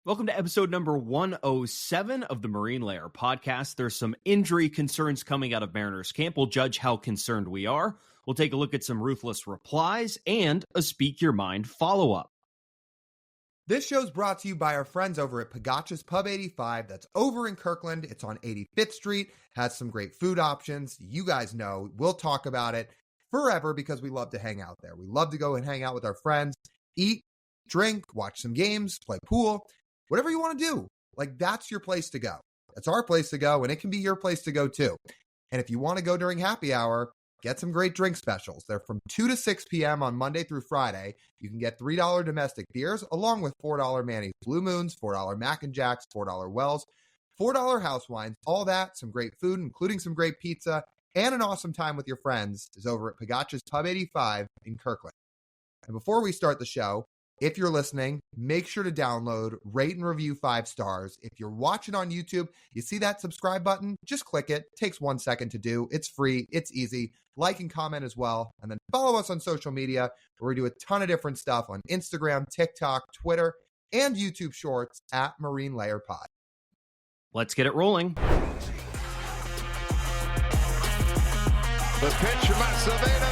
Welcome to episode number 107 of the Marine Layer podcast. There's some injury concerns coming out of Mariners camp. We'll judge how concerned we are. We'll take a look at some ruthless replies and a Speak Your Mind follow-up. This show's brought to you by our friends over at Pagotcha's Pub 85. That's over in Kirkland. It's on 85th Street. Has some great food options. You guys know we'll talk about it forever because we love to hang out there. We love to go and hang out with our friends, eat, drink, watch some games, play pool. Whatever you want to do, like that's your place to go. That's our place to go, and it can be your place to go too. And if you want to go during happy hour, get some great drink specials. They're from 2 to 6 p.m. on Monday through Friday. You can get $3 domestic beers along with $4 Manny's Blue Moons, $4 Mac and Jacks, $4 Wells, $4 house wines, all that, some great food, including some great pizza, and an awesome time with your friends is over at Pagotcha's Pub 85 in Kirkland. And before we start the show, if you're listening, make sure to download, rate, and review 5 stars. If you're watching on YouTube, you see that subscribe button? Just click it. It takes 1 second to do. It's free. It's easy. Like and comment as well. And then follow us on social media, where we do a ton of different stuff on Instagram, TikTok, Twitter, and YouTube Shorts at Marine Layer Pod. Let's get it rolling. The pitch from Acevedo.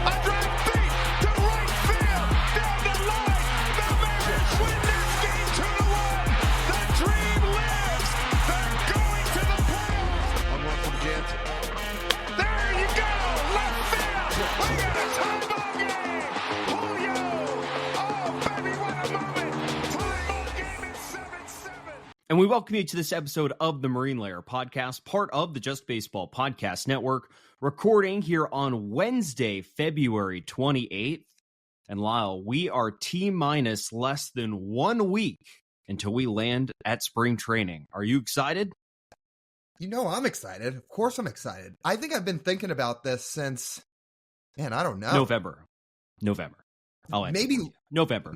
A drive deep to right field. Down the line. The Mariners win this game 2-1. The dream lives. They're going to the playoffs. 1-1 from Jansen. There you go. Left field. We got a tie ball game. Julio. Oh, baby, what a moment. Tie ball game at 7-7. And we welcome you to this episode of the Marine Layer podcast, part of the Just Baseball Podcast Network, recording here on Wednesday, February 28th. And Lyle, we are T-minus less than 1 week until we land at spring training. Are you excited? You know I'm excited. Of course I'm excited. I think I've been thinking about this since, man, I don't know. November. I'll answer Maybe for you. November.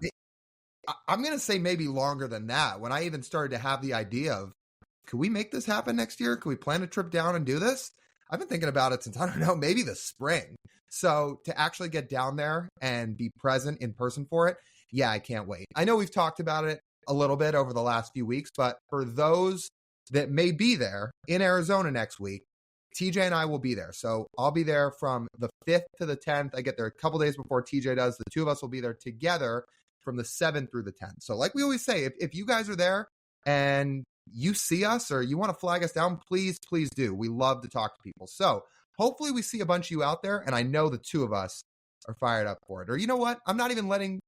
I'm going to say maybe longer than that. When I even started to have the idea of, could we make this happen next year? Could we plan a trip down and do this? I've been thinking about it since, I don't know, maybe the spring. So to actually get down there and be present in person for it, yeah, I can't wait. I know we've talked about it a little bit over the last few weeks, but for those that may be there in Arizona next week, TJ and I will be there. So I'll be there from the 5th to the 10th. I get there a couple days before TJ does. The two of us will be there together from the 7th through the 10th. So like we always say, if you guys are there and you see us or you want to flag us down, please do. We love to talk to people. So hopefully we see a bunch of you out there, and I know the two of us are fired up for it. Or you know what? I'm not even letting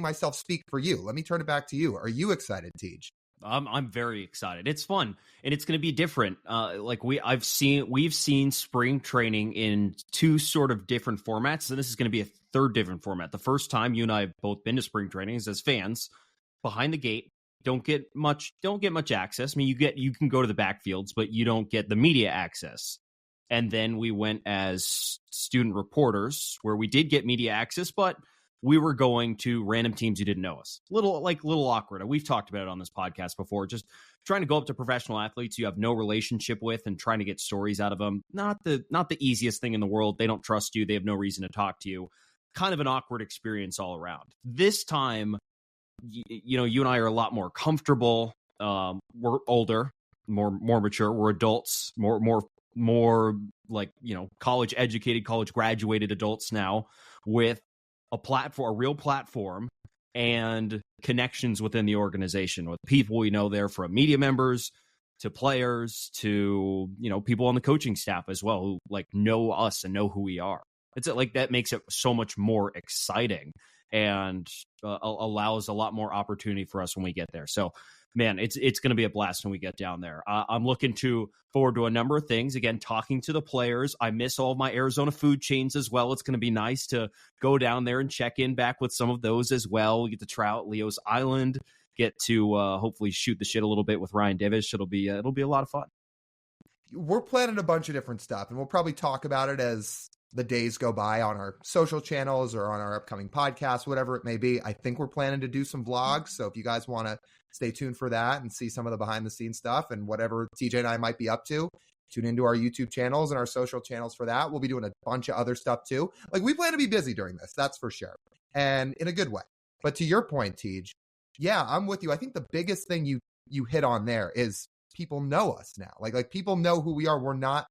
myself speak for you. Let me turn it back to you. Are you excited, Tej? I'm very excited. It's fun, and it's going to be different. We've seen spring training in 2 sort of different formats, and this is going to be a 3rd different format. The first time you and I have both been to spring trainings as fans, behind the gate, don't get much access. I mean, you can go to the backfields, but you don't get the media access. And then we went as student reporters, where we did get media access, but we were going to random teams who didn't know us. Little awkward. We've talked about it on this podcast before. Just trying to go up to professional athletes you have no relationship with and trying to get stories out of them. Not the easiest thing in the world. They don't trust you. They have no reason to talk to you. Kind of an awkward experience all around. This time, you and I are a lot more comfortable. We're older, more mature. We're adults, more like, college educated, college graduated adults now with a real platform and connections within the organization with people we know there, from media members to players to, people on the coaching staff as well, who like know us and know who we are. It's like that makes it so much more exciting and allows a lot more opportunity for us when we get there. So, man, it's going to be a blast when we get down there. I'm looking forward to a number of things. Again, talking to the players. I miss all of my Arizona food chains as well. It's going to be nice to go down there and check in back with some of those as well. We get to try out Leo's Island, get to hopefully shoot the shit a little bit with Ryan Divish. It'll be a lot of fun. We're planning a bunch of different stuff, and we'll probably talk about it as the days go by on our social channels or on our upcoming podcast, whatever it may be. I think we're planning to do some vlogs. So if you guys want to stay tuned for that and see some of the behind the scenes stuff and whatever TJ and I might be up to, tune into our YouTube channels and our social channels for that. We'll be doing a bunch of other stuff too. Like, we plan to be busy during this, that's for sure. And in a good way. But to your point, Tej, Yeah, I'm with you. I think the biggest thing you hit on there is people know us now. Like people know who we are. We're not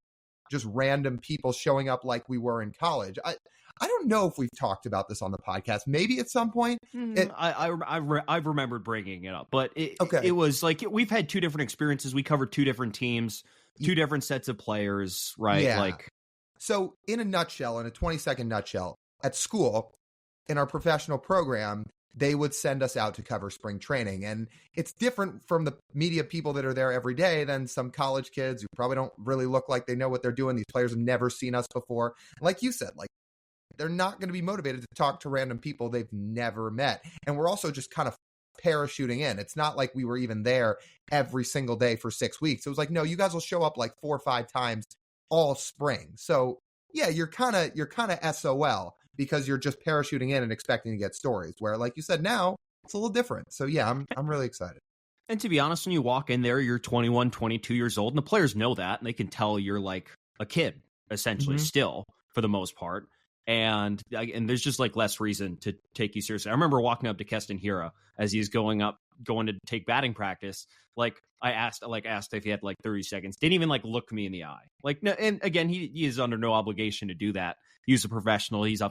just random people showing up like we were in college. I don't know if we've talked about this on the podcast. Maybe at some point. I've remembered bringing it up, but Okay. it was like we've had two different experiences. We covered two different teams, two different sets of players, right? Yeah. Like, so in a nutshell, in a 20-second nutshell, at school, in our professional program, they would send us out to cover spring training. And it's different from the media people that are there every day than some college kids who probably don't really look like they know what they're doing. These players have never seen us before. Like you said, like, they're not going to be motivated to talk to random people they've never met. And we're also just kind of parachuting in. It's not like we were even there every single day for 6 weeks. It was like, no, you guys will show up like 4 or 5 times all spring. So yeah, you're kind of SOL because you're just parachuting in and expecting to get stories, where like you said, now it's a little different. So yeah, I'm really excited. and to be honest, when you walk in there, you're 21, 22 years old, and the players know that, and they can tell you're like a kid, essentially, still, for the most part. And there's just like less reason to take you seriously. I remember walking up to Keston Hira as he's going to take batting practice. Like I asked if he had like 30 seconds. Didn't even like look me in the eye. Like, no, and again, he is under no obligation to do that. He's a professional. He's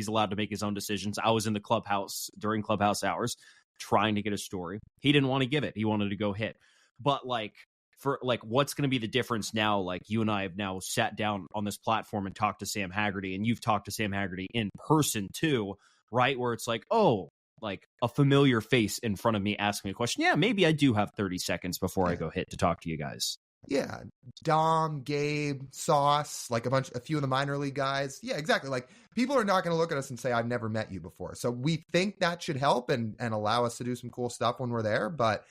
allowed to make his own decisions. I was in the clubhouse during clubhouse hours trying to get a story. He didn't want to give it. He wanted to go hit. But like, for like, what's going to be the difference now? Like, you and I have now sat down on this platform and talked to Sam Haggerty, and you've talked to Sam Haggerty in person too, right? Where it's like, oh, like a familiar face in front of me asking me a question. Yeah, maybe I do have 30 seconds before I go hit to talk to you guys. Yeah. Dom, Gabe, Sauce, like a few of the minor league guys. Yeah, exactly. Like, people are not going to look at us and say, I've never met you before. So we think that should help and allow us to do some cool stuff when we're there. But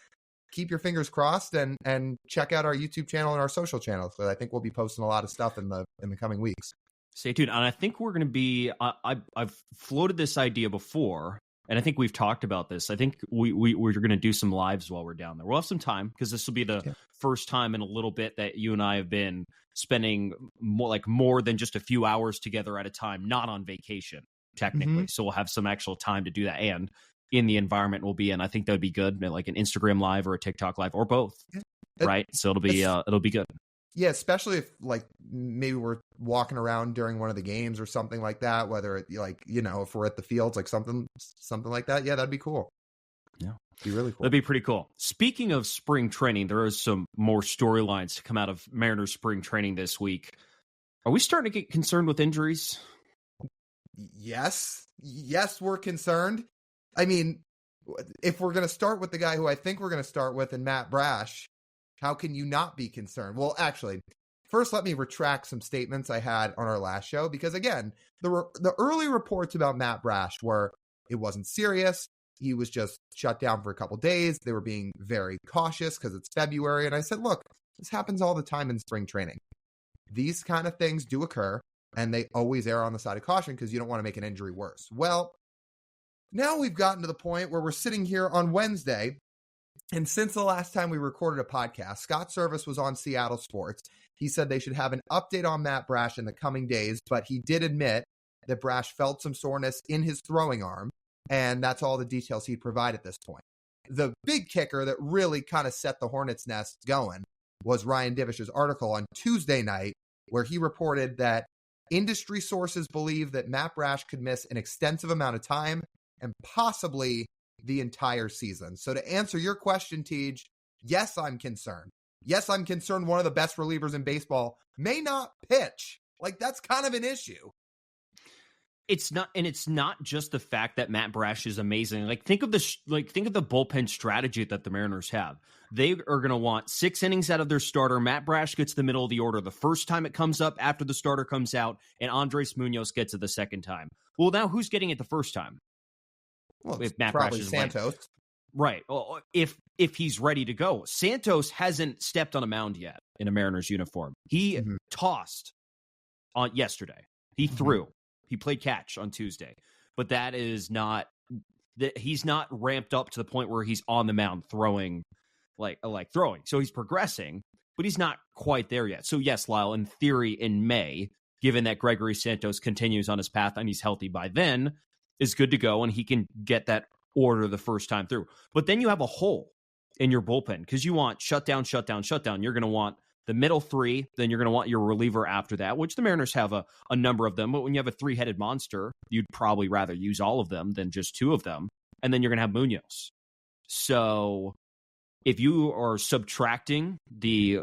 keep your fingers crossed and check out our YouTube channel and our social channels. So I think we'll be posting a lot of stuff in the coming weeks. Stay tuned. And I think we're going to be, I've floated this idea before, and I think we've talked about this. I think we're going to do some lives while we're down there. We'll have some time because this will be the first time in a little bit that you and I have been spending more than just a few hours together at a time, not on vacation, technically. So we'll have some actual time to do that. And in the environment we'll be in, I think that would be good, like an Instagram live or a TikTok live or both, right? So it'll be good. Yeah, especially if like maybe we're walking around during one of the games or something like that, whether it like, you know, if we're at the fields, like something like that. Yeah, that'd be cool. Yeah, be really cool. That'd be pretty cool. Speaking of spring training, there is some more storylines to come out of Mariners spring training this week. Are we starting to get concerned with injuries? Yes, we're concerned. I mean, if we're going to start with the guy who I think we're going to start with, and Matt Brash, how can you not be concerned? Well, actually, first, let me retract some statements I had on our last show, because again, the early reports about Matt Brash were it wasn't serious. He was just shut down for a couple days. They were being very cautious because it's February. And I said, look, this happens all the time in spring training. These kind of things do occur, and they always err on the side of caution because you don't want to make an injury worse. Well, now we've gotten to the point where we're sitting here on Wednesday, and since the last time we recorded a podcast, Scott Service was on Seattle Sports. He said they should have an update on Matt Brash in the coming days, but he did admit that Brash felt some soreness in his throwing arm, and that's all the details he'd provide at this point. The big kicker that really kind of set the hornet's nest going was Ryan Divish's article on Tuesday night, where he reported that industry sources believe that Matt Brash could miss an extensive amount of time and possibly the entire season. So to answer your question, Tej, yes, I'm concerned. Yes, I'm concerned one of the best relievers in baseball may not pitch. Like, that's kind of an issue. It's not just the fact that Matt Brash is amazing. Like, think of the bullpen strategy that the Mariners have. They are going to want 6 innings out of their starter. Matt Brash gets the middle of the order the first time it comes up after the starter comes out, and Andres Munoz gets it the second time. Well, now who's getting it the first time? Well, if Matt probably Brash is Santos. Right. Well, if he's ready to go. Santos hasn't stepped on a mound yet in a Mariners uniform. He tossed on yesterday. He threw. He played catch on Tuesday. But that is not that he's not ramped up to the point where he's on the mound throwing like throwing. So he's progressing, but he's not quite there yet. So yes, Lyle, in theory in May, given that Gregory Santos continues on his path and he's healthy by then, is good to go, and he can get that order the first time through. But then you have a hole in your bullpen because you want shutdown. You're going to want the middle three, then you're going to want your reliever after that, which the Mariners have a number of them. But when you have a three-headed monster, you'd probably rather use all of them than just two of them. And then you're going to have Munoz. So if you are subtracting the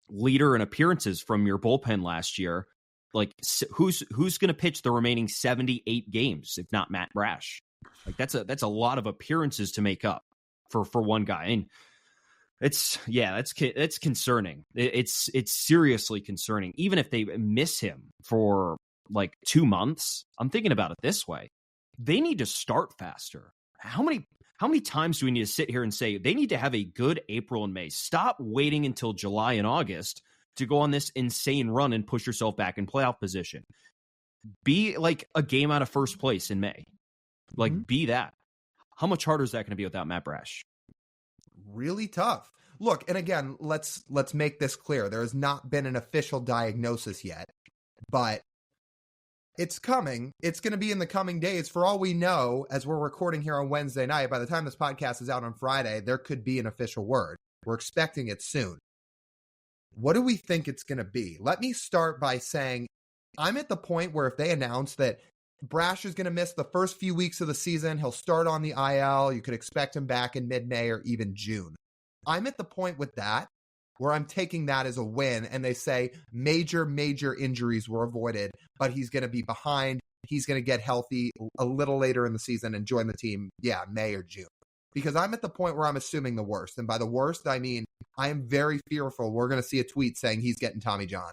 leader in appearances from your bullpen last year, like who's going to pitch the remaining 78 games if not Matt Brash? Like that's a lot of appearances to make up for one guy. And it's concerning. It's seriously concerning. Even if they miss him for like 2 months, I'm thinking about it this way: they need to start faster. How many times do we need to sit here and say they need to have a good April and May? Stop waiting until July and August to go on this insane run and push yourself back in playoff position. Be like a game out of first place in May. Like, be that. How much harder is that going to be without Matt Brash? Really tough. Look, and again, let's make this clear. There has not been an official diagnosis yet, but it's coming. It's going to be in the coming days. For all we know, as we're recording here on Wednesday night, by the time this podcast is out on Friday, there could be an official word. We're expecting it soon. What do we think it's going to be? Let me start by saying I'm at the point where if they announce that Brash is going to miss the first few weeks of the season, he'll start on the IL, you could expect him back in mid-May or even June. I'm at the point with that where I'm taking that as a win, and they say major injuries were avoided, but he's going to be behind. He's going to get healthy a little later in the season and join the team, May or June. Because I'm at the point where I'm assuming the worst. And by the worst, I mean, I am very fearful we're going to see a tweet saying he's getting Tommy John.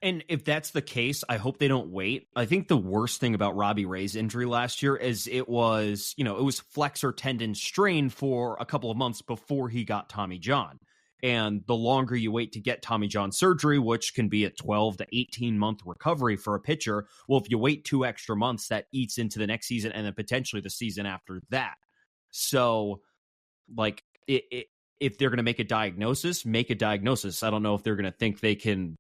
And if that's the case, I hope they don't wait. I think the worst thing about Robbie Ray's injury last year is it was flexor tendon strain for a couple of months before he got Tommy John. And the longer you wait to get Tommy John surgery, which can be a 12 to 18 month recovery for a pitcher, well, if you wait 2 extra months, that eats into the next season and then potentially the season after that. So, like, if they're going to make a diagnosis, make a diagnosis. I don't know if they're going to think they can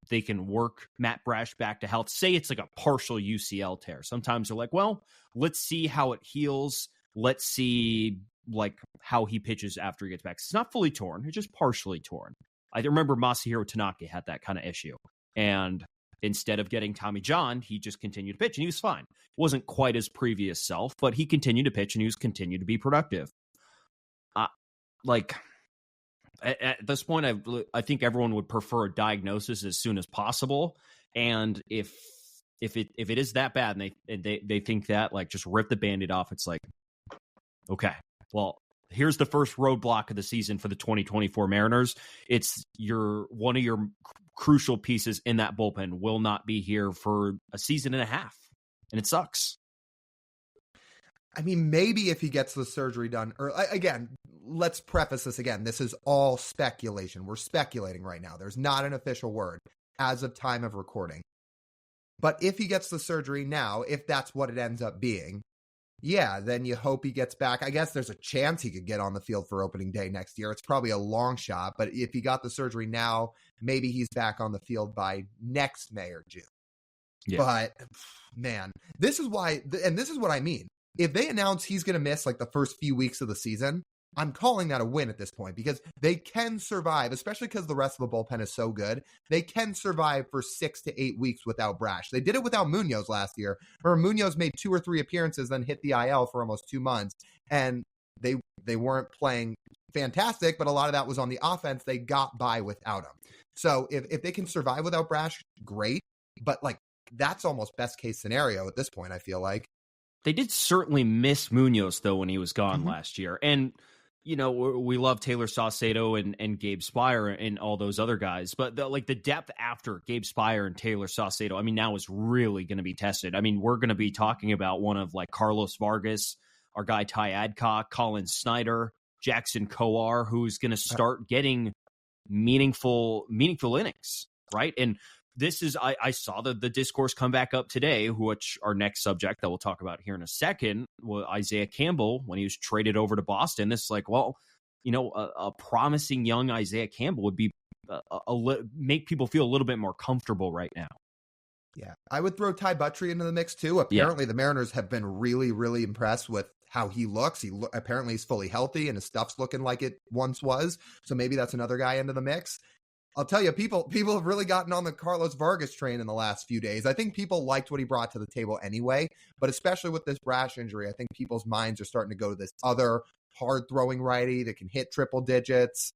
work Matt Brash back to health. Say it's like a partial UCL tear. Sometimes they're like, well, let's see how it heals. Let's see like how he pitches after he gets back. It's not fully torn. It's just partially torn. I remember Masahiro Tanaka had that kind of issue. And instead of getting Tommy John, he just continued to pitch and he was fine. Wasn't quite his previous self, but he continued to pitch and he was continued to be productive. At this point, I think everyone would prefer a diagnosis as soon as possible. And if it is that bad and they think that, like, just rip the Band-Aid off, it's like, okay, well, here's the first roadblock of the season for the 2024 Mariners. It's one of your crucial pieces in that bullpen will not be here for a season and a half. And it sucks. I mean, maybe if he gets the surgery done, or again, let's preface this again. This is all speculation. We're speculating right now. There's not an official word as of time of recording. But if he gets the surgery now, if that's what it ends up being, then you hope he gets back. I guess there's a chance he could get on the field for opening day next year. It's probably a long shot, but if he got the surgery now, maybe he's back on the field by next May or June. Yeah. But man, this is why, and this is what I mean. If they announce he's going to miss like the first few weeks of the season, I'm calling that a win at this point because they can survive, especially because the rest of the bullpen is so good. They can survive for 6 to 8 weeks without Brash. They did it without Munoz last year, where Munoz made 2 or 3 appearances, then hit the IL for almost 2 months. And they weren't playing fantastic, but a lot of that was on the offense. They got by without him. So if they can survive without Brash, great. But like that's almost best case scenario at this point, I feel like. They did certainly miss Munoz, though, when he was gone last year. And, you know, we love Taylor Saucedo and Gabe Spire and all those other guys. But, the depth after Gabe Spire and Taylor Saucedo, I mean, now is really going to be tested. I mean, we're going to be talking about one of, like, Carlos Vargas, our guy Ty Adcock, Colin Snyder, Jackson Kowar, who's going to start getting meaningful innings, right? And this is, I saw the discourse come back up today, which our next subject that we'll talk about here in a second, Isaiah Campbell, when he was traded over to Boston. It's like, well, you know, a promising young Isaiah Campbell would be make people feel a little bit more comfortable right now. Yeah. I would throw Ty Buttrey into the mix too. Apparently the Mariners have been really, really impressed with how he looks. Apparently he's fully healthy and his stuff's looking like it once was. So maybe that's another guy into the mix. I'll tell you, people have really gotten on the Carlos Vargas train in the last few days. I think people liked what he brought to the table anyway, but especially with this Brash injury, I think people's minds are starting to go to this other hard-throwing righty that can hit triple digits,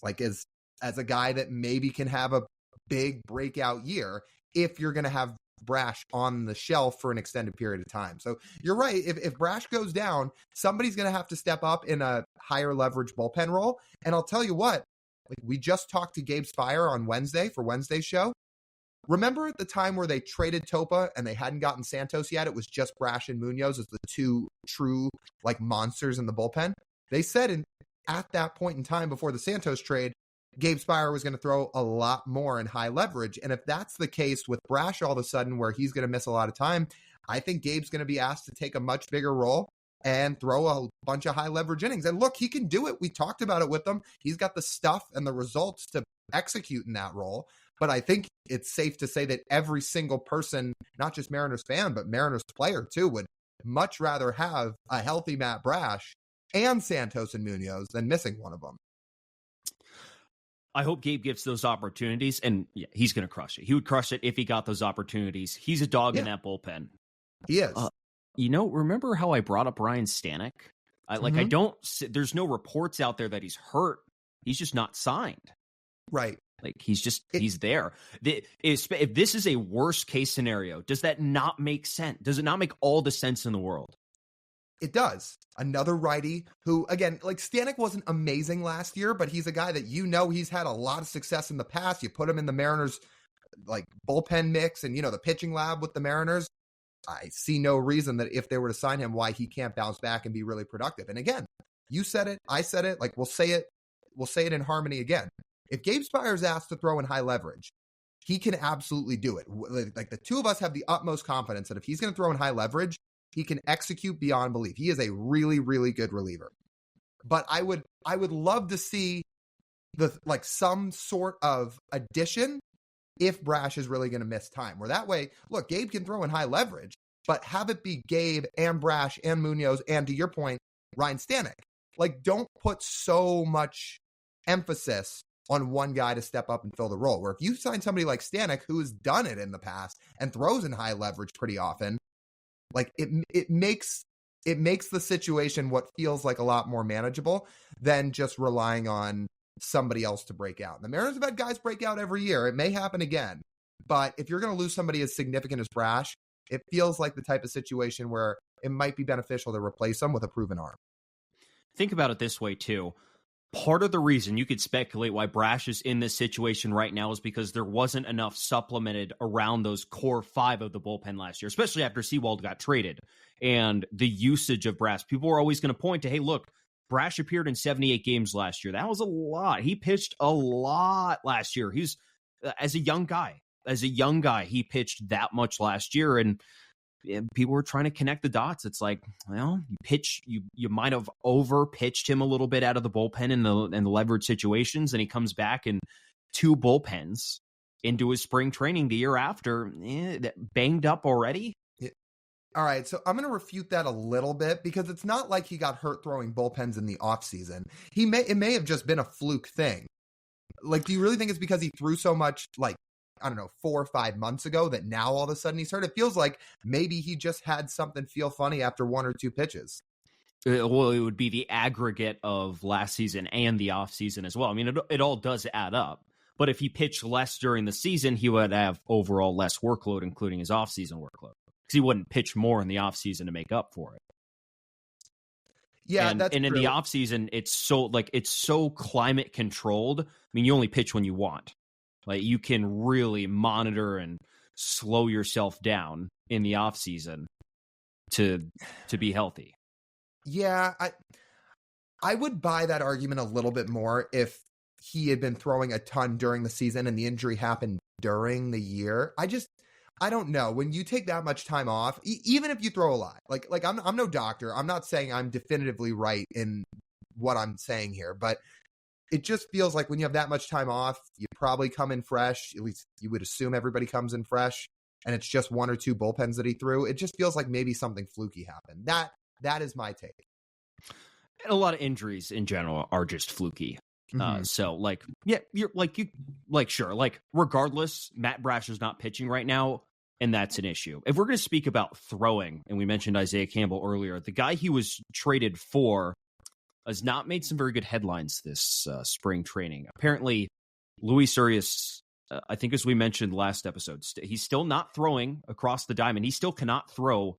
like as a guy that maybe can have a big breakout year if you're going to have Brash on the shelf for an extended period of time. So you're right. If Brash goes down, somebody's going to have to step up in a higher leverage bullpen role. And I'll tell you what, like we just talked to Gabe Spire on Wednesday for Wednesday's show. Remember at the time where they traded Topa and they hadn't gotten Santos yet? It was just Brash and Munoz as the two true like monsters in the bullpen. They said at that point in time before the Santos trade, Gabe Spire was going to throw a lot more in high leverage. And if that's the case with Brash all of a sudden where he's going to miss a lot of time, I think Gabe's going to be asked to take a much bigger role and throw a bunch of high leverage innings. And look, he can do it. We talked about it with him. He's got the stuff and the results to execute in that role. But I think it's safe to say that every single person, not just Mariners fan, but Mariners player too, would much rather have a healthy Matt Brash and Santos and Munoz than missing one of them. I hope Gabe gets those opportunities, and yeah, he's going to crush it. He would crush it if he got those opportunities. He's a dog in that bullpen. He is. Remember how I brought up Ryan Stanek? There's no reports out there that he's hurt. He's just not signed. Right. Like he's there. If this is a worst case scenario, does that not make sense? Does it not make all the sense in the world? It does. Another righty who, again, like Stanek wasn't amazing last year, but he's a guy that he's had a lot of success in the past. You put him in the Mariners like bullpen mix and, the pitching lab with the Mariners. I see no reason that if they were to sign him, why he can't bounce back and be really productive. And again, you said it, I said it, like we'll say it in harmony again. If Gabe Spire's asked to throw in high leverage, he can absolutely do it. Like the two of us have the utmost confidence that if he's going to throw in high leverage, he can execute beyond belief. He is a really, really good reliever. But I would love to see some sort of addition if Brash is really going to miss time. Where that way, look, Gabe can throw in high leverage, but have it be Gabe and Brash and Munoz and, to your point, Ryan Stanek. Like, don't put so much emphasis on one guy to step up and fill the role. Where if you sign somebody like Stanek, who has done it in the past and throws in high leverage pretty often, like it makes the situation what feels like a lot more manageable than just relying on somebody else to break out. The Mariners have had guys break out every year. It may happen again, but if you're going to lose somebody as significant as Brash, it feels like the type of situation where it might be beneficial to replace them with a proven arm. Think about it this way too. Part of the reason you could speculate why Brash is in this situation right now is because there wasn't enough supplemented around those core five of the bullpen last year, especially after Sewald got traded and the usage of Brash. People were always going to point to, hey, look, Brash appeared in 78 games last year. That was a lot. He pitched a lot last year. He's as a young guy, he pitched that much last year. And people were trying to connect the dots. It's like, well, you might have over pitched him a little bit out of the bullpen in the leverage situations. And he comes back in two bullpens into his spring training the year after, banged up already. All right, so I'm going to refute that a little bit because it's not like he got hurt throwing bullpens in the offseason. It may have just been a fluke thing. Like, do you really think it's because he threw so much, 4 or 5 months ago that now all of a sudden he's hurt? It feels like maybe he just had something feel funny after 1 or 2 pitches. Well, it would be the aggregate of last season and the offseason as well. I mean, it all does add up. But if he pitched less during the season, he would have overall less workload, including his offseason workload. Because he wouldn't pitch more in the offseason to make up for it. Yeah, and that's in true. the offseason, it's so climate controlled. I mean, you only pitch when you want. Like, you can really monitor and slow yourself down in the offseason to be healthy. Yeah, I would buy that argument a little bit more if he had been throwing a ton during the season and the injury happened during the year. I don't know. When you take that much time off, even if you throw a lot, like I'm no doctor. I'm not saying I'm definitively right in what I'm saying here, but it just feels like when you have that much time off, you probably come in fresh. At least you would assume everybody comes in fresh, and it's just 1 or 2 bullpens that he threw. It just feels like maybe something fluky happened. That is my take. And a lot of injuries in general are just fluky. So sure. Regardless, Matt Brash is not pitching right now, and that's an issue. If we're going to speak about throwing, and we mentioned Isaiah Campbell earlier, the guy he was traded for has not made some very good headlines this spring training. Apparently, Luis Urias, I think as we mentioned last episode, he's still not throwing across the diamond. He still cannot throw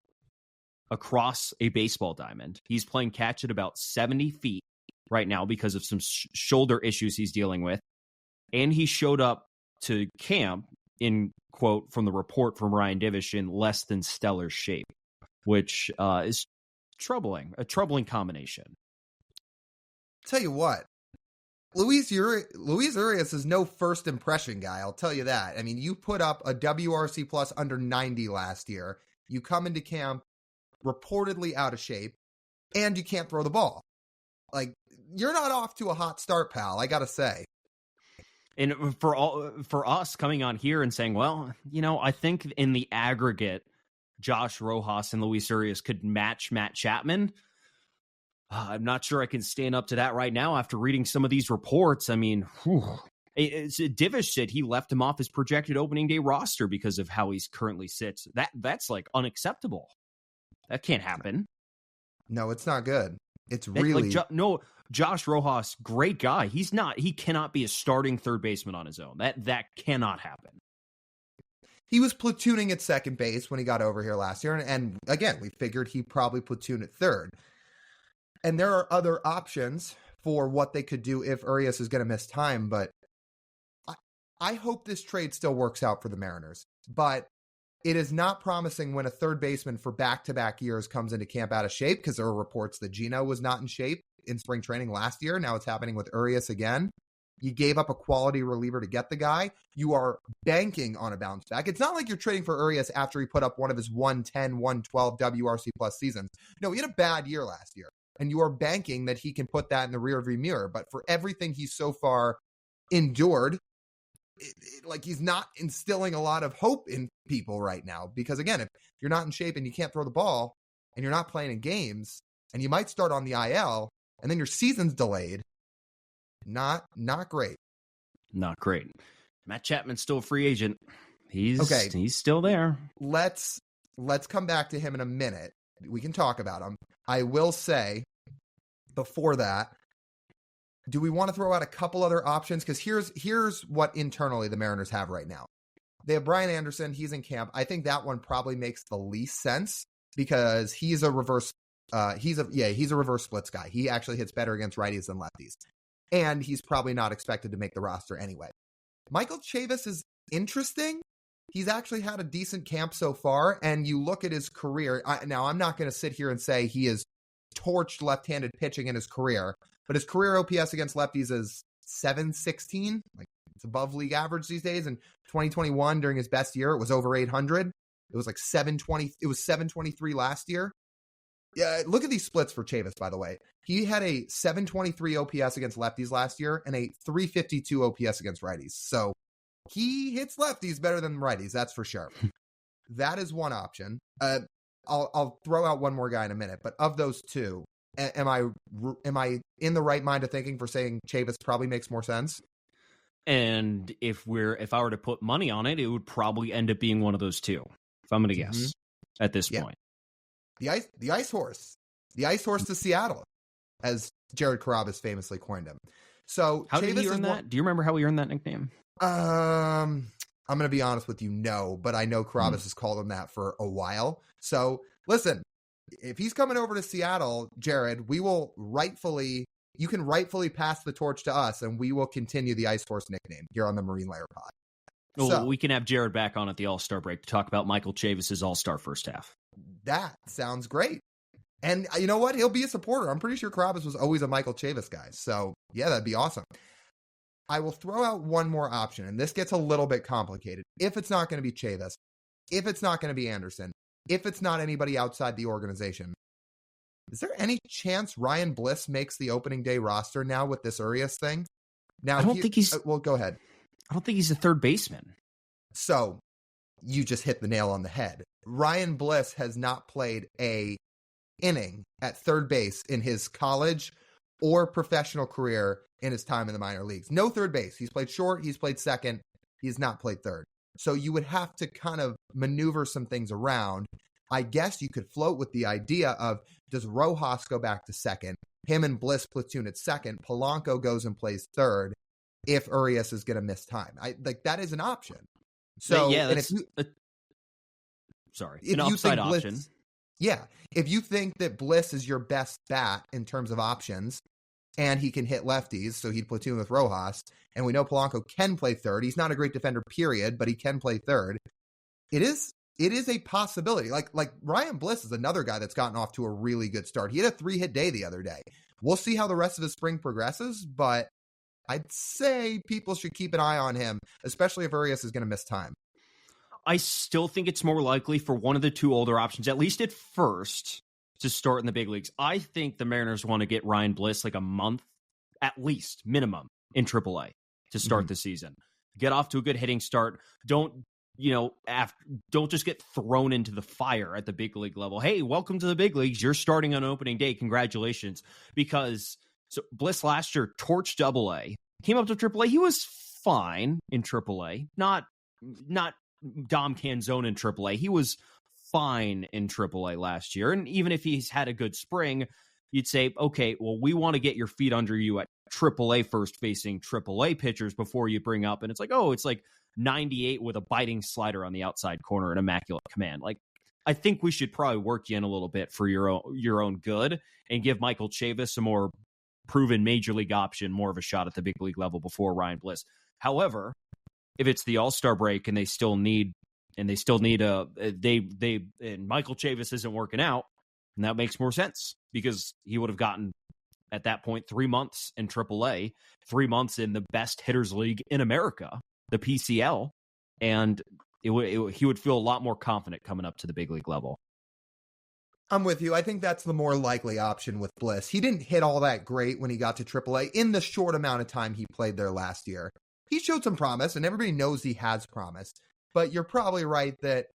across a baseball diamond. He's playing catch at about 70 feet right now because of some shoulder issues he's dealing with. And he showed up to camp in, quote, from the report from Ryan Divish, in less than stellar shape, which is troubling, a troubling combination. Tell you what, Luis Urias is no first impression guy, I'll tell you that. I mean, you put up a WRC plus under 90 last year. You come into camp reportedly out of shape, and you can't throw the ball. Like, you're not off to a hot start, pal, I gotta say. And for us coming on here and saying, well, I think in the aggregate, Josh Rojas and Luis Urias could match Matt Chapman. I'm not sure I can stand up to that right now after reading some of these reports. I mean, Divish said he left him off his projected opening day roster because of how he's currently sits. That's like unacceptable. That can't happen. No, it's not good. It's really Josh Rojas, great guy. He cannot be a starting third baseman on his own. That cannot happen. He was platooning at second base when he got over here last year. And again, we figured he'd probably platoon at third. And there are other options for what they could do if Urias is going to miss time. But I hope this trade still works out for the Mariners. But it is not promising when a third baseman for back-to-back years comes into camp out of shape, because there are reports that Gino was not in shape in spring training last year. Now it's happening with Urias again. You gave up a quality reliever to get the guy. You are banking on a bounce back. It's not like you're trading for Urias after he put up one of his 110, 112 WRC plus seasons. No, he had a bad year last year. And you are banking that he can put that in the rearview mirror. But for everything he's so far endured, he's not instilling a lot of hope in people right now. Because again, if you're not in shape and you can't throw the ball and you're not playing in games and you might start on the IL and then your season's delayed, not great. Not great. Matt Chapman's still a free agent. He's still there. Let's come back to him in a minute. We can talk about him. I will say before that, do we want to throw out a couple other options? Because here's what internally the Mariners have right now. They have Brian Anderson. He's in camp. I think that one probably makes the least sense because he's a reverse. He's a reverse splits guy. He actually hits better against righties than lefties, and he's probably not expected to make the roster anyway. Michael Chavis is interesting. He's actually had a decent camp so far, and you look at his career. Now, I'm not going to sit here and say he has torched left-handed pitching in his career, but his career OPS against lefties is 716. Like, it's above league average these days. In 2021, during his best year, it was over 800. It was like 720. It was 723 last year. Yeah, look at these splits for Chavis, by the way. He had a 723 OPS against lefties last year and a 352 OPS against righties. So he hits lefties better than righties, that's for sure. That is one option. I'll throw out one more guy in a minute, but of those two, am I in the right mind of thinking for saying Chavis probably makes more sense? And if I were to put money on it, it would probably end up being one of those two, if I'm going to guess at this point. The ice horse to Seattle, as Jared Carrabis famously coined him. So how did he earn that? Do you remember how he earned that nickname? I'm going to be honest with you, no, but I know Carrabis has called him that for a while. So listen, if he's coming over to Seattle, Jared, you can rightfully pass the torch to us, and we will continue the ice horse nickname here on the Marine Layer Pod. Well, we can have Jared back on at the All-Star break to talk about Michael Chavis's All-Star first half. That sounds great. And you know what? He'll be a supporter. I'm pretty sure Carrabis was always a Michael Chavis guy. So yeah, that'd be awesome. I will throw out one more option, and this gets a little bit complicated. If it's not going to be Chavis, if it's not going to be Anderson, if it's not anybody outside the organization, is there any chance Ryan Bliss makes the opening day roster now with this Urias thing? Now, I don't think he's... well, go ahead. I don't think he's a third baseman. So you just hit the nail on the head. Ryan Bliss has not played a inning at third base in his college or professional career in his time in the minor leagues. No third base. He's played short. He's played second. He's not played third. So you would have to kind of maneuver some things around. I guess you could float with the idea of, does Rojas go back to second? Him and Bliss platoon at second. Polanco goes and plays third if Urias is going to miss time. That is an option. So yeah, and if an upside option. Bliss, yeah. If you think that Bliss is your best bat in terms of options and he can hit lefties, so he'd platoon with Rojas, and we know Polanco can play third. He's not a great defender, period, but he can play third. It is a possibility. Like Ryan Bliss is another guy that's gotten off to a really good start. He had a 3-hit day the other day. We'll see how the rest of his spring progresses, but I'd say people should keep an eye on him, especially if Urias is going to miss time. I still think it's more likely for one of the two older options, at least at first, to start in the big leagues. I think the Mariners want to get Ryan Bliss like a month, at least, minimum, in AAA to start the season. Get off to a good hitting start. Don't just get thrown into the fire at the big league level. Hey, welcome to the big leagues. You're starting on opening day. Congratulations. Because Bliss last year torched AA, came up to AAA. He was fine in AAA, not Dom Canzone in AAA. He was fine in AAA last year. And even if he's had a good spring, you'd say, okay, well, we want to get your feet under you at AAA first facing AAA pitchers before you bring up. And it's like, oh, it's like 98 with a biting slider on the outside corner and immaculate command. Like, I think we should probably work you in a little bit for your own good and give Michael Chavis a more proven major league option, more of a shot at the big league level before Ryan Bliss. However, if it's the All-Star break and they still need and Michael Chavis isn't working out, and that makes more sense because he would have gotten at that point 3 months in AAA, 3 months in the best hitters league in America, the PCL, and he would feel a lot more confident coming up to the big league level. I'm with you. I think that's the more likely option with Bliss. He didn't hit all that great when he got to AAA in the short amount of time he played there last year. He showed some promise, and everybody knows he has promise. But you're probably right that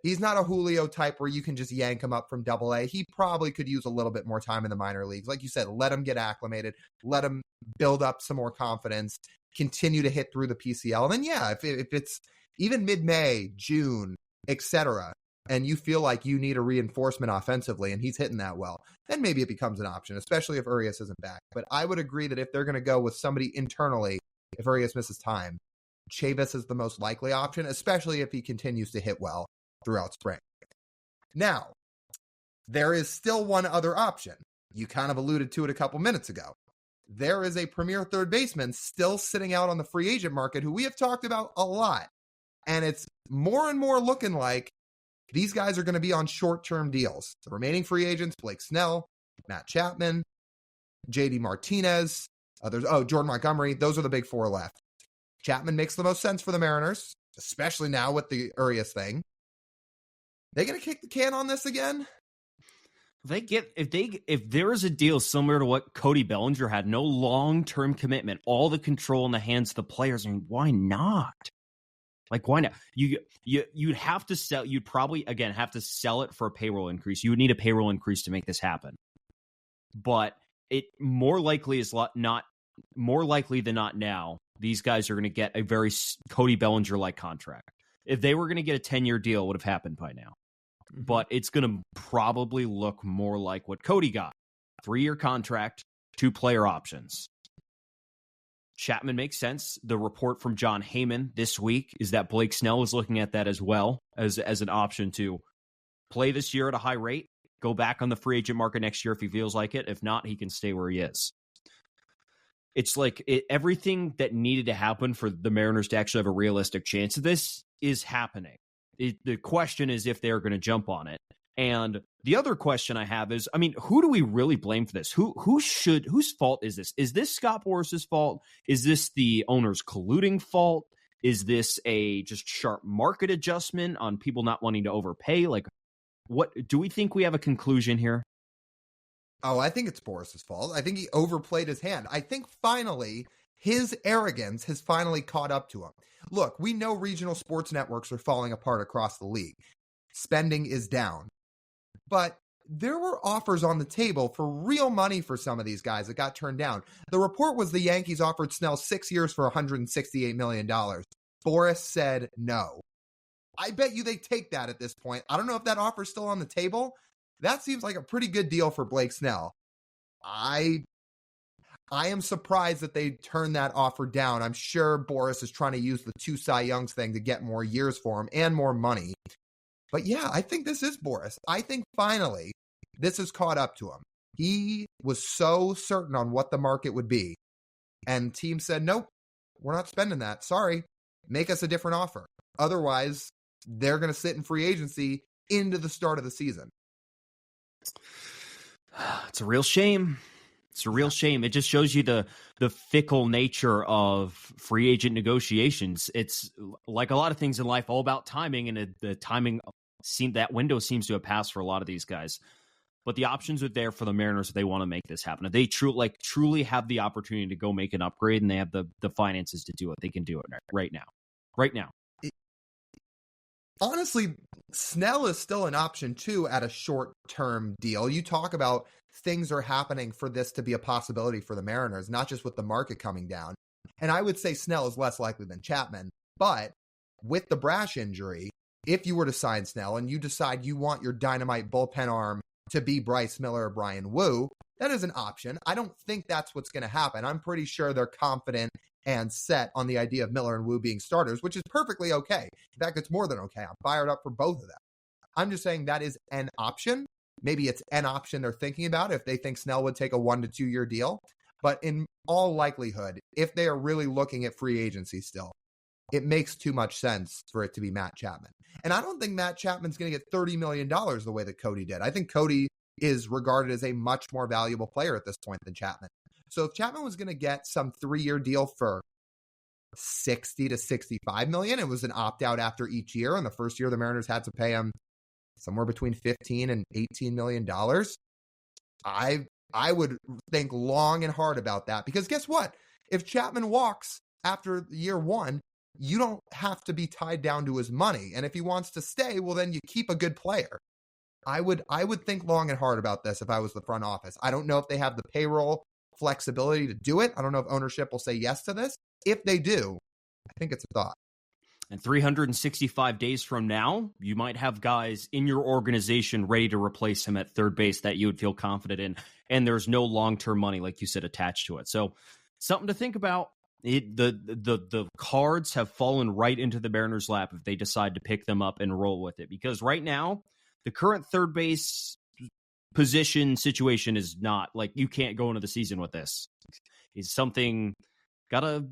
he's not a Julio type where you can just yank him up from AA. He probably could use a little bit more time in the minor leagues. Like you said, let him get acclimated, let him build up some more confidence, continue to hit through the PCL. And then, yeah, if it's even mid-May, June, etc., and you feel like you need a reinforcement offensively and he's hitting that well, then maybe it becomes an option, especially if Urias isn't back. But I would agree that if they're going to go with somebody internally, if Urias misses time, Chavis is the most likely option, especially if he continues to hit well throughout spring. Now, there is still one other option. You kind of alluded to it a couple minutes ago. There is a premier third baseman still sitting out on the free agent market who we have talked about a lot. And it's more and more looking like these guys are going to be on short-term deals. The remaining free agents, Blake Snell, Matt Chapman, JD Martinez, Jordan Montgomery. Those are the big four left. Chapman makes the most sense for the Mariners, especially now with the Urias thing. They going to kick the can on this again? If there is a deal similar to what Cody Bellinger had, no long-term commitment, all the control in the hands of the players, I mean, why not? Like, why not? You'd have to sell. You'd probably, again, have to sell it for a payroll increase. You would need a payroll increase to make this happen. But it more likely than not now, these guys are going to get a very Cody Bellinger-like contract. If they were going to get a 10-year deal, it would have happened by now. But it's going to probably look more like what Cody got. 3-year contract, 2-player options. Chapman makes sense. The report from John Heyman this week is that Blake Snell is looking at that as well as an option to play this year at a high rate, go back on the free agent market next year if he feels like it. If not, he can stay where he is. It's like everything that needed to happen for the Mariners to actually have a realistic chance of this is happening. The question is if they're going to jump on it. And the other question I have is, I mean, who do we really blame for this? Whose fault is this? Is this Scott Boris's fault? Is this the owner's colluding fault? Is this a just sharp market adjustment on people not wanting to overpay? Like, what do we think we have a conclusion here? Oh, I think it's Boris's fault. I think he overplayed his hand. I think finally his arrogance has finally caught up to him. Look, we know regional sports networks are falling apart across the league. Spending is down. But there were offers on the table for real money for some of these guys that got turned down. The report was the Yankees offered Snell 6 years for $168 million. Boris said no. I bet you they take that at this point. I don't know if that offer's still on the table. That seems like a pretty good deal for Blake Snell. I am surprised that they turned that offer down. I'm sure Boris is trying to use the 2 Cy Youngs thing to get more years for him and more money. But yeah, I think this is Boris. I think finally this has caught up to him. He was so certain on what the market would be. And team said, nope, we're not spending that. Sorry, make us a different offer. Otherwise, they're going to sit in free agency into the start of the season. It's a real shame. It's a real shame. It just shows you the fickle nature of free agent negotiations. It's like a lot of things in life, all about timing, and the timing that window seems to have passed for a lot of these guys. But the options are there for the Mariners if they want to make this happen. If they truly have the opportunity to go make an upgrade and they have the finances to do it, they can do it right now. Right now. Honestly, Snell is still an option too at a short-term deal. You talk about things are happening for this to be a possibility for the Mariners, not just with the market coming down. And I would say Snell is less likely than Chapman. But with the Brash injury, if you were to sign Snell and you decide you want your dynamite bullpen arm to be Bryce Miller or Brian Wu, that is an option. I don't think that's what's going to happen. I'm pretty sure they're confident and set on the idea of Miller and Wu being starters, which is perfectly okay. In fact, it's more than okay. I'm fired up for both of them. I'm just saying that is an option. Maybe it's an option they're thinking about if they think Snell would take a 1 to 2 year deal. But in all likelihood, if they are really looking at free agency still, it makes too much sense for it to be Matt Chapman. And I don't think Matt Chapman's going to get $30 million the way that Cody did. I think Cody is regarded as a much more valuable player at this point than Chapman. So if Chapman was going to get some 3-year deal for 60 to 65 million, it was an opt-out after each year. And the first year, the Mariners had to pay him somewhere between $15 and $18 million. I would think long and hard about that, because guess what? If Chapman walks after year 1, you don't have to be tied down to his money. And if he wants to stay, well, then you keep a good player. I would think long and hard about this if I was the front office. I don't know if they have the payroll flexibility to do it. I don't know if ownership will say yes to this. If they do, I think it's a thought. And 365 days from now, you might have guys in your organization ready to replace him at third base that you would feel confident in. And there's no long-term money, like you said, attached to it. So something to think about. The cards have fallen right into the Mariners' lap if they decide to pick them up and roll with it. Because right now, the current third base position situation is not like you can't go into the season with this. It's something gotta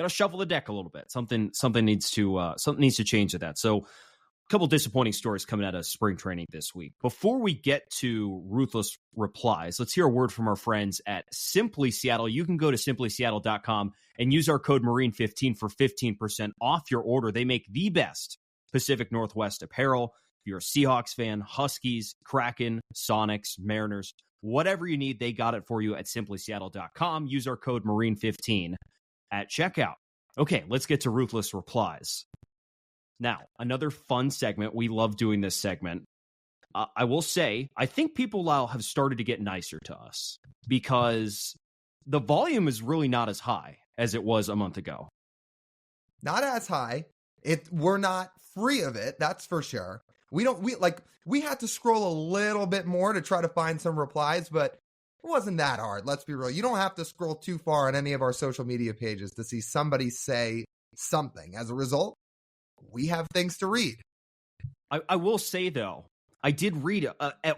shuffle the deck a little bit. Something needs to change with that. So a couple disappointing stories coming out of spring training this week. Before we get to Ruthless Replies, let's hear a word from our friends at Simply Seattle. You can go to simplyseattle.com and use our code Marine15 for 15% off your order. They make the best Pacific Northwest apparel. If you're a Seahawks fan, Huskies, Kraken, Sonics, Mariners, whatever you need, they got it for you at simplyseattle.com. Use our code Marine15 at checkout. Okay, let's get to Ruthless Replies. Now, another fun segment. We love doing this segment. I will say, I think people now have started to get nicer to us because the volume is really not as high as it was a month ago. Not as high. We're not free of it, that's for sure. We had to scroll a little bit more to try to find some replies, but it wasn't that hard. Let's be real. You don't have to scroll too far on any of our social media pages to see somebody say something. As a result, we have things to read. I will say, though, I did read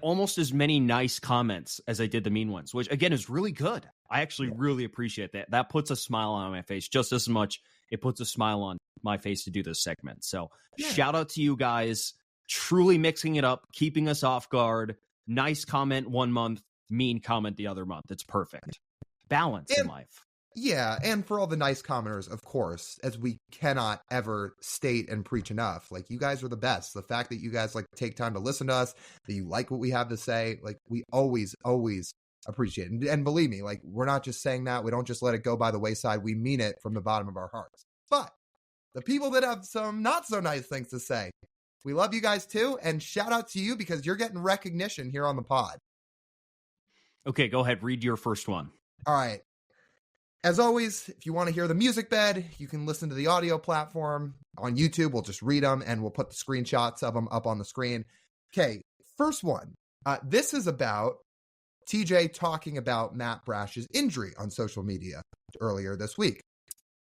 almost as many nice comments as I did the mean ones, which, again, is really good. I actually really appreciate that. That puts a smile on my face just as much. It puts a smile on my face to do this segment. So shout out to you guys. Truly mixing it up, keeping us off guard. Nice comment one month, mean comment the other month. It's perfect. Balance in life. Yeah, and for all the nice commenters, of course, as we cannot ever state and preach enough, like, you guys are the best. The fact that you guys take time to listen to us, that you like what we have to say, we always appreciate it. And believe me, we're not just saying that. We don't just let it go by the wayside. We mean it from the bottom of our hearts. But the people that have some not so nice things to say, We love you guys too. And shout out to you because you're getting recognition here on the pod. Okay, go ahead. Read your first one. All right. As always, if you want to hear the music bed, you can listen to the audio platform on YouTube. We'll just read them and we'll put the screenshots of them up on the screen. Okay, first one. This is about TJ talking about Matt Brash's injury on social media earlier this week.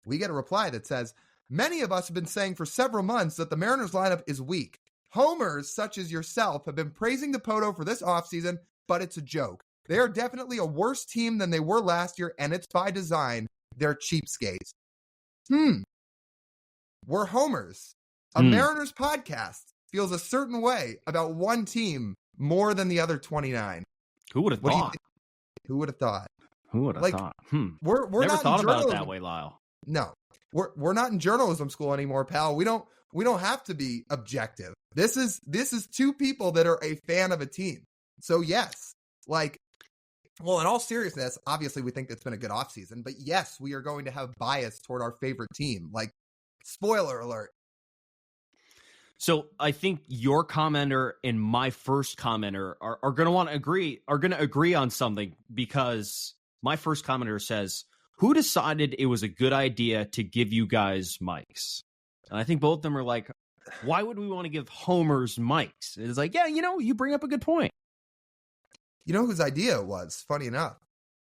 We get a reply that says, many of us have been saying for several months that the Mariners lineup is weak. Homers such as yourself have been praising the Poto for this offseason, but it's a joke. They are definitely a worse team than they were last year, and it's by design. They're cheapskates. We're homers. A Mariners podcast feels a certain way about one team more than the other 29. Who would have thought? Who would have thought? Who would have thought? We're Never not thought in about it journalism. that way, Lyle. No, we're not in journalism school anymore, pal. We don't have to be objective. This is two people that are a fan of a team. So yes, well, in all seriousness, obviously we think it's been a good offseason, but yes, we are going to have bias toward our favorite team. Spoiler alert. So I think your commenter and my first commenter are going to want to agree on something, because my first commenter says, who decided it was a good idea to give you guys mics? And I think both of them are like, why would we want to give homers mics? It's like, yeah, you bring up a good point. You know whose idea it was? Funny enough,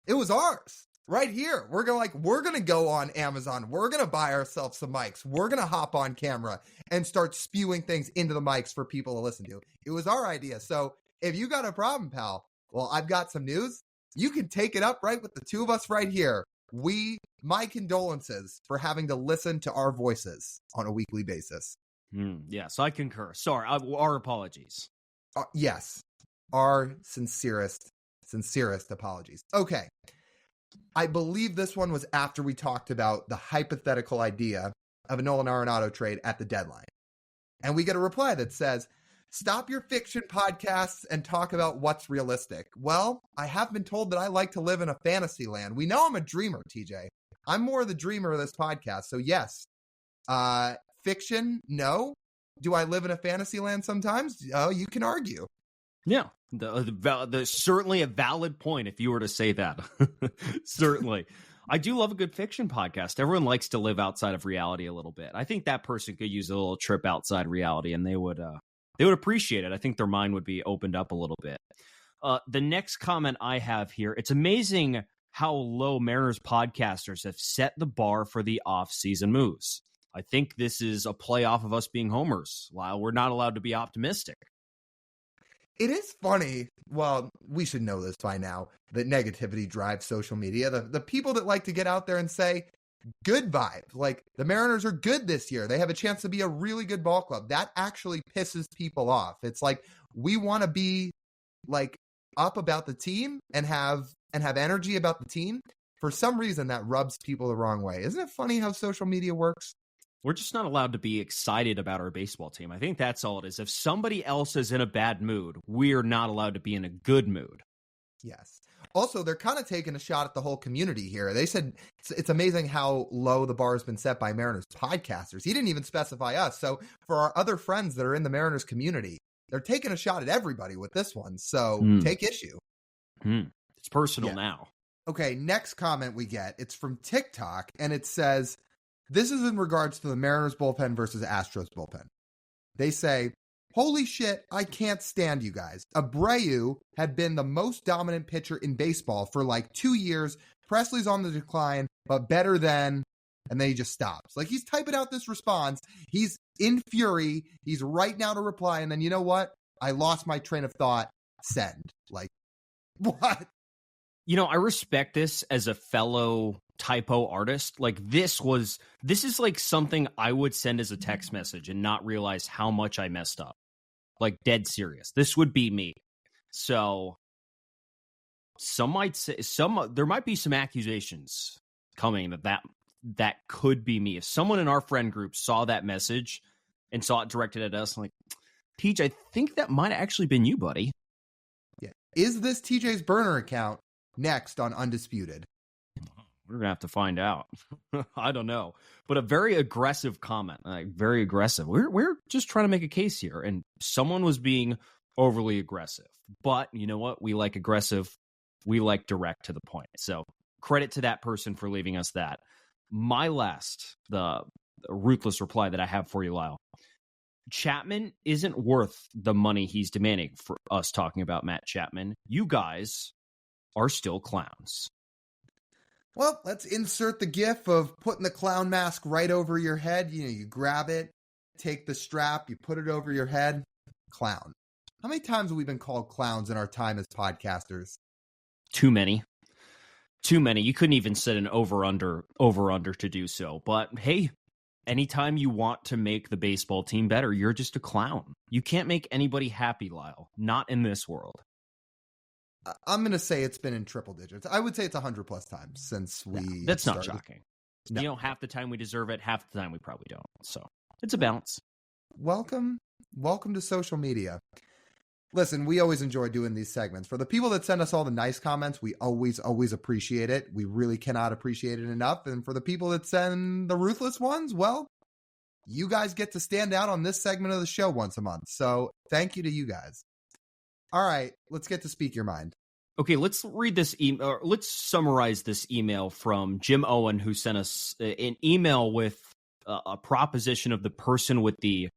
it was ours right here. We're going to go on Amazon. We're going to buy ourselves some mics. We're going to hop on camera and start spewing things into the mics for people to listen to. It was our idea. So if you got a problem, pal, well, I've got some news. You can take it up right with the two of us right here. My condolences for having to listen to our voices on a weekly basis. Yes, I concur. Sorry, our apologies. Yes. Our sincerest apologies. Okay. I believe this one was after we talked about the hypothetical idea of a Nolan Arenado trade at the deadline. And we get a reply that says, stop your fiction podcasts and talk about what's realistic. Well, I have been told that I like to live in a fantasy land. We know I'm a dreamer, TJ. I'm more the dreamer of this podcast. So yes, fiction, no. Do I live in a fantasy land sometimes? Oh, you can argue. Yeah, there's certainly a valid point if you were to say that. Certainly. I do love a good fiction podcast. Everyone likes to live outside of reality a little bit. I think that person could use a little trip outside reality, and they would appreciate it. I think their mind would be opened up a little bit. The next comment I have here, it's amazing how low Mariners podcasters have set the bar for the off-season moves. I think this is a play off of us being homers. Lyle, we're not allowed to be optimistic. It is funny. Well, we should know this by now, that negativity drives social media. The people that like to get out there and say good vibes, the Mariners are good this year. They have a chance to be a really good ball club. That actually pisses people off. It's we want to be up about the team and have energy about the team. For some reason, that rubs people the wrong way. Isn't it funny how social media works? We're just not allowed to be excited about our baseball team. I think that's all it is. If somebody else is in a bad mood, we're not allowed to be in a good mood. Yes. Also, they're kind of taking a shot at the whole community here. They said it's amazing how low the bar has been set by Mariners podcasters. He didn't even specify us. So for our other friends that are in the Mariners community, they're taking a shot at everybody with this one. So take issue. It's personal now. Okay, next comment we get. It's from Tik Tok, and it says, this is in regards to the Mariners bullpen versus Astros bullpen. They say, holy shit, I can't stand you guys. Abreu had been the most dominant pitcher in baseball for 2 years. Presley's on the decline, but better than, and then he just stops. He's typing out this response. He's in fury. He's right now to reply. And then you know what? I lost my train of thought. Send. What? I respect this as a fellow typo artist. This is something I would send as a text message and not realize how much I messed up. Dead serious. This would be me. So some might say there might be some accusations coming that could be me. If someone in our friend group saw that message and saw it directed at us, I'm like, TJ, I think that might have actually been you, buddy. Yeah. Is this TJ's burner account? Next on Undisputed. We're gonna have to find out. I don't know, but a very aggressive comment, like very aggressive. We're just trying to make a case here, and someone was being overly aggressive. But you know what? We like aggressive. We like direct to the point. So credit to that person for leaving us that. My last, the ruthless reply that I have for you, Lyle. Chapman isn't worth the money he's demanding for us talking about Matt Chapman. You guys are still clowns. Well, let's insert the gif of putting the clown mask right over your head. You grab it, take the strap, you put it over your head. Clown. How many times have we been called clowns in our time as podcasters? Too many. You couldn't even set an over-under to do so. But hey, anytime you want to make the baseball team better, you're just a clown. You can't make anybody happy, Lyle. Not in this world. I'm going to say it's been in triple digits. I would say it's 100 plus times since we That's started. not shocking. No. Half the time we deserve it, half the time we probably don't. So it's a balance. Welcome to social media. Listen, we always enjoy doing these segments. For the people that send us all the nice comments, we always appreciate it. We really cannot appreciate it enough. And for the people that send the ruthless ones, well, you guys get to stand out on this segment of the show once a month. So thank you to you guys. All right, let's get to Speak Your Mind. Okay, let's read this email. Let's summarize this email from Jim Owen, who sent us an email with a proposition of the person with the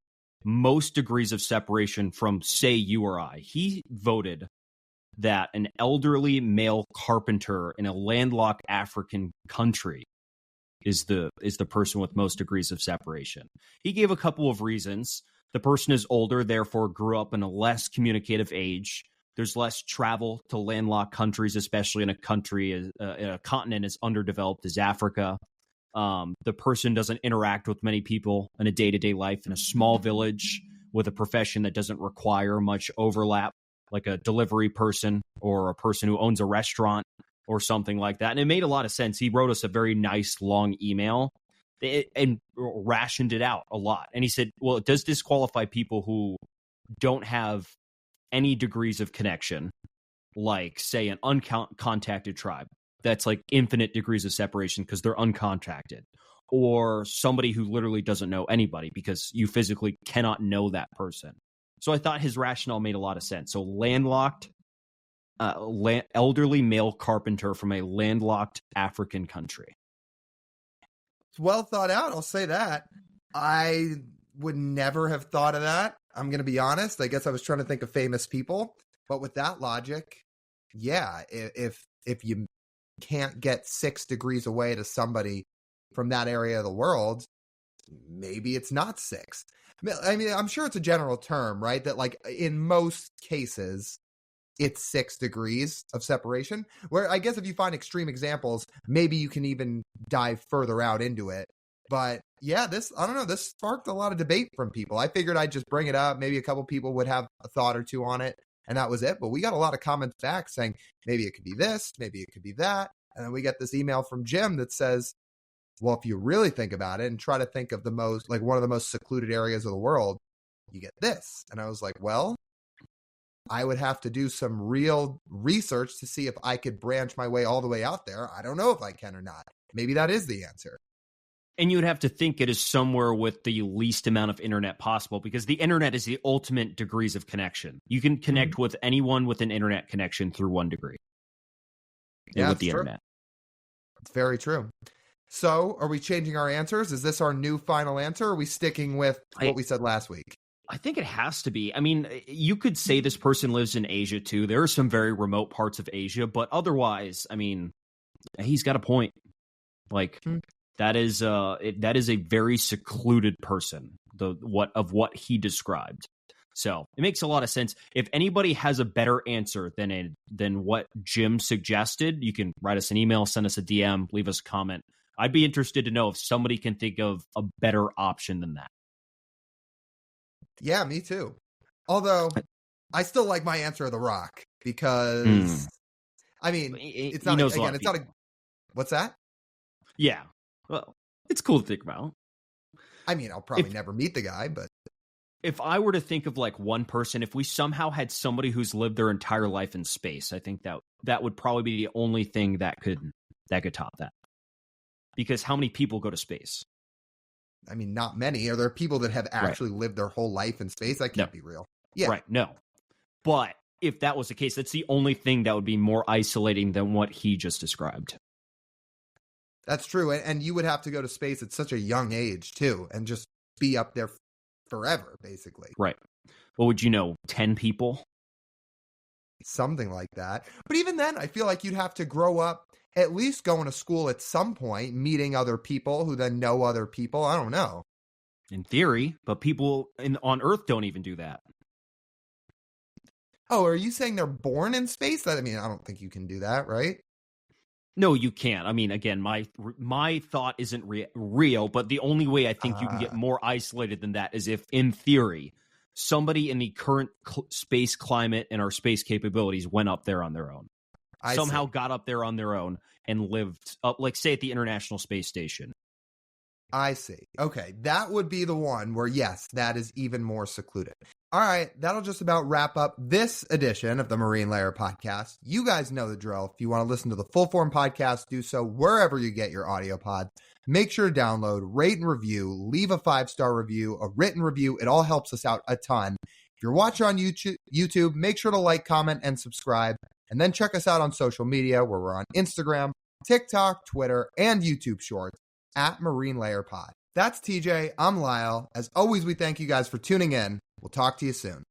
most degrees of separation from, say, you or I. He voted that an elderly male carpenter in a landlocked African country is the person with most degrees of separation. He gave a couple of reasons. The person is older, therefore grew up in a less communicative age. There's less travel to landlocked countries, especially in a continent as underdeveloped as Africa. The person doesn't interact with many people in a day-to-day life in a small village with a profession that doesn't require much overlap, like a delivery person or a person who owns a restaurant or something like that. And it made a lot of sense. He wrote us a very nice long email and rationed it out a lot. And he said, well, it does disqualify people who don't have any degrees of connection, like, say, an uncontacted tribe. That's like infinite degrees of separation because they're uncontacted, or somebody who literally doesn't know anybody because you physically cannot know that person. So I thought his rationale made a lot of sense. So landlocked, elderly male carpenter from a landlocked African country. It's well thought out, I'll say that. I would never have thought of that. I'm going to be honest. I guess I was trying to think of famous people. But with that logic, yeah, if you can't get 6 degrees away to somebody from that area of the world, maybe it's not 6. I mean, I'm sure it's a general term, right? That like in most cases, it's 6 degrees of separation. Where I guess if you find extreme examples, maybe you can even dive further out into it. But yeah, this sparked a lot of debate from people. I figured I'd just bring it up. Maybe a couple people would have a thought or two on it, and that was it. But we got a lot of comments back saying maybe it could be this, maybe it could be that. And then we get this email from Jim that says, well, if you really think about it and try to think of one of the most secluded areas of the world, you get this. And I was like, well, I would have to do some real research to see if I could branch my way all the way out there. I don't know if I can or not. Maybe that is the answer. And you would have to think it is somewhere with the least amount of internet possible, because the internet is the ultimate degrees of connection. You can connect with anyone with an internet connection through 1 degree. Yeah, with the true. internet. It's very true. So are we changing our answers? Is this our new final answer? Or are we sticking with what we said last week? I think it has to be. I mean, you could say this person lives in Asia too. There are some very remote parts of Asia, but otherwise, I mean, he's got a point. Like, that is a very secluded person, what he described. So it makes a lot of sense. If anybody has a better answer than what Jim suggested, you can write us an email, send us a DM, leave us a comment. I'd be interested to know if somebody can think of a better option than that. Yeah, me too. Although I still like my answer of The Rock because, I mean, it's not, again, it's not a, what's that? Yeah. Well, it's cool to think about. I mean, I'll probably never meet the guy, but. If I were to think of like one person, if we somehow had somebody who's lived their entire life in space, I think that would probably be the only thing that could top that. because how many people go to space? I mean, not many. Are there people that have actually lived their whole life in space? That can't be real. Yeah. Right. No. But if that was the case, that's the only thing that would be more isolating than what he just described. That's true. And you would have to go to space at such a young age, too, and just be up there forever, basically. Right. What would you know? 10 people? Something like that. But even then, I feel like you'd have to grow up, at least going to school at some point, meeting other people who then know other people. I don't know. In theory, but people on Earth don't even do that. Oh, are you saying they're born in space? I mean, I don't think you can do that, right? No, you can't. I mean, again, my thought isn't real, but the only way I think you can get more isolated than that is if, in theory, somebody in the current space climate and our space capabilities went up there on their own. Somehow got up there on their own and lived up, like, say, at the International Space Station. I see. Okay, that would be the one where, yes, that is even more secluded. All right, that'll just about wrap up this edition of the Marine Layer podcast. You guys know the drill. If you want to listen to the full form podcast, do so wherever you get your audio pods. Make sure to download, rate and review, leave a 5-star review, a written review. It all helps us out a ton. If you're watching on YouTube, make sure to like, comment, and subscribe. And then check us out on social media where we're on Instagram, TikTok, Twitter, and YouTube Shorts at Marine Layer Pod. That's TJ. I'm Lyle. As always, we thank you guys for tuning in. We'll talk to you soon.